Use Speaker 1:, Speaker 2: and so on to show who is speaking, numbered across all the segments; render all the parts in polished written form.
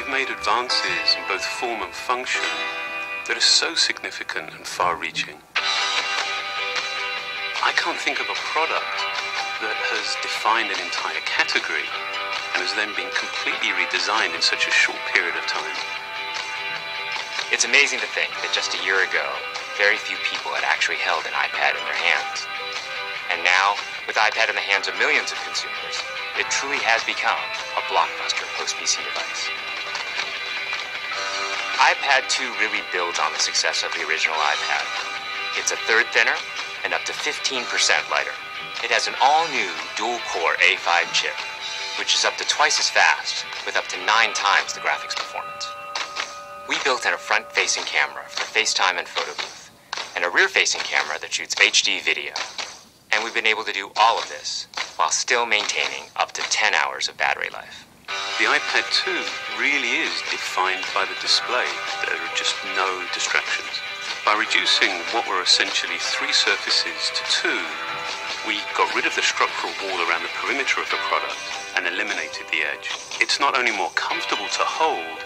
Speaker 1: we've made advances in both form and function that are so significant and far-reaching. I can't think of a product that has defined an entire category and has then been completely redesigned in such a short period of time.
Speaker 2: It's amazing to think that just a year ago, very few people had actually held an iPad in their hands. And now, with iPad in the hands of millions of consumers, it truly has become a blockbuster post-PC device. iPad 2 really builds on the success of the original iPad. It's a third thinner and up to 15% lighter. It has an all-new dual-core A5 chip, which is up to twice as fast, with up to 9 times the graphics performance. We built in a front-facing camera for FaceTime and photo booth, and a rear-facing camera that shoots HD video. And we've been able to do all of this while still maintaining up to 10 hours of battery life.
Speaker 1: The iPad 2 really is defined by the display. There are just no distractions. By reducing what were essentially 3 surfaces to 2, we got rid of the structural wall around the perimeter of the product and eliminated the edge. It's not only more comfortable to hold,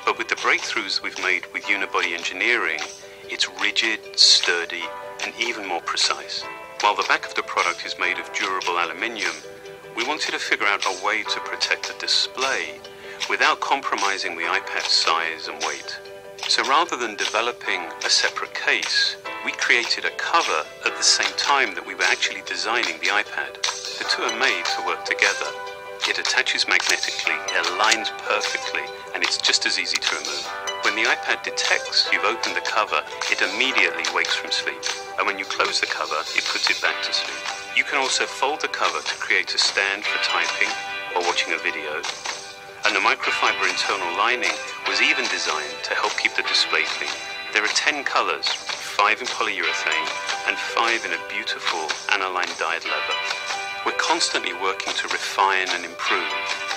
Speaker 1: but with the breakthroughs we've made with unibody engineering, it's rigid, sturdy, and even more precise. While the back of the product is made of durable aluminium, we wanted to figure out a way to protect the display without compromising the iPad's size and weight. So rather than developing a separate case, we created a cover at the same time that we were actually designing the iPad. The two are made to work together. It attaches magnetically, it aligns perfectly, and it's just as easy to remove. When the iPad detects you've opened the cover, it immediately wakes from sleep. And when you close the cover, it puts it back to sleep. You can also fold the cover to create a stand for typing or watching a video. And the microfiber internal lining was even designed to help keep the display clean. There are 10 colors, 5 in polyurethane and 5 in a beautiful aniline dyed leather. We're constantly working to refine and improve,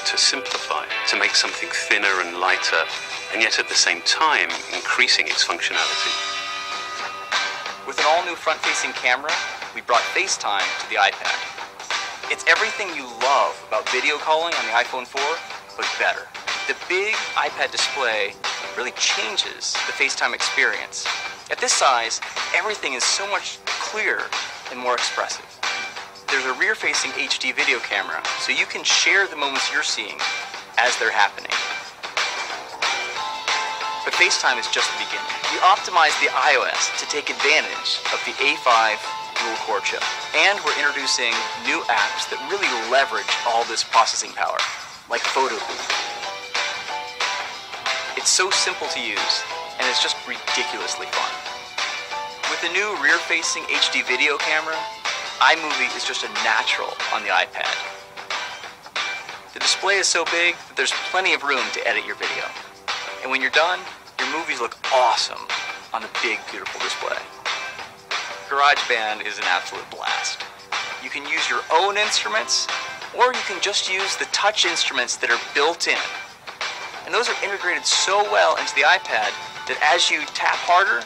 Speaker 1: to simplify, to make something thinner and lighter, and yet at the same time increasing its functionality.
Speaker 3: With an all-new front-facing camera, we brought FaceTime to the iPad. It's everything you love about video calling on the iPhone 4, but better. The big iPad display really changes the FaceTime experience. At this size, everything is so much clearer and more expressive. There's a rear-facing HD video camera, so you can share the moments you're seeing as they're happening. But FaceTime is just the beginning. We optimized the iOS to take advantage of the A5 dual-core chip. And we're introducing new apps that really leverage all this processing power, like Photo Booth. It's so simple to use, and it's just ridiculously fun. With the new rear-facing HD video camera, iMovie is just a natural on the iPad. The display is so big that there's plenty of room to edit your video. And when you're done, your movies look awesome on the big, beautiful display. GarageBand is an absolute blast. You can use your own instruments, or you can just use the touch instruments that are built in. And those are integrated so well into the iPad that as you tap harder,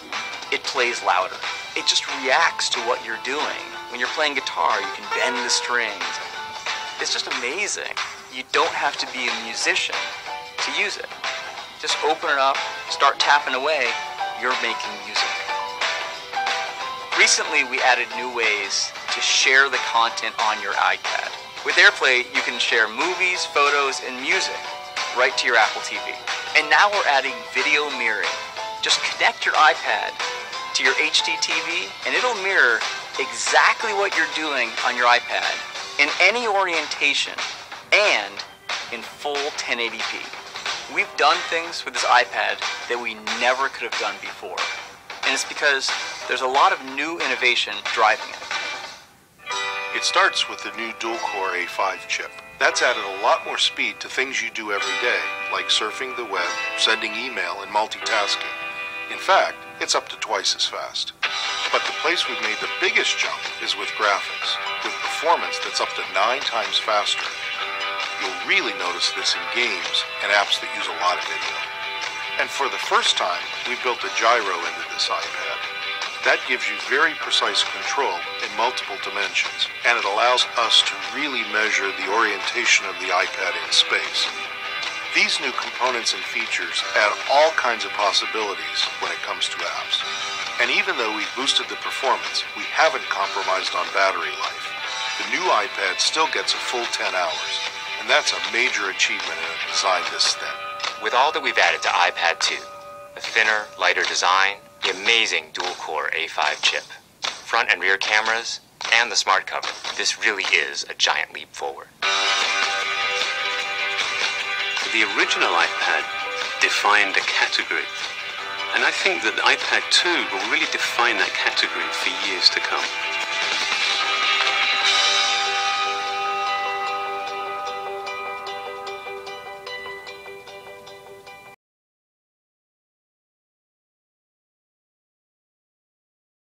Speaker 3: it plays louder. It just reacts to what you're doing. When you're playing guitar, you can bend the strings. It's just amazing. You don't have to be a musician to use it. Just open it up, start tapping away, you're making music. Recently, we added new ways to share the content on your iPad. With AirPlay, you can share movies, photos, and music right to your Apple TV. And now we're adding video mirroring. Just connect your iPad to your HD TV, and it'll mirror exactly what you're doing on your iPad in any orientation and in full 1080p. We've done things with this iPad that we never could have done before. And it's because there's a lot of new innovation driving it.
Speaker 4: It starts with the new dual-core A5 chip. That's added a lot more speed to things you do every day, like surfing the web, sending email, and multitasking. In fact, it's up to twice as fast. But the place we've made the biggest jump is with graphics, with performance that's up to 9 times faster. You'll really notice this in games and apps that use a lot of video. And for the first time, we built a gyro into this iPad. That gives you very precise control in multiple dimensions, and it allows us to really measure the orientation of the iPad in space. These new components and features add all kinds of possibilities when it comes to apps. And even though we've boosted the performance, we haven't compromised on battery life. The new iPad still gets a full 10 hours, and that's a major achievement in a design this thin.
Speaker 2: With all that we've added to iPad 2, the thinner, lighter design, the amazing dual-core A5 chip, front and rear cameras, and the smart cover, this really is a giant leap forward.
Speaker 1: The original iPad defined a category, and I think that the iPad 2 will really define that category for years to come.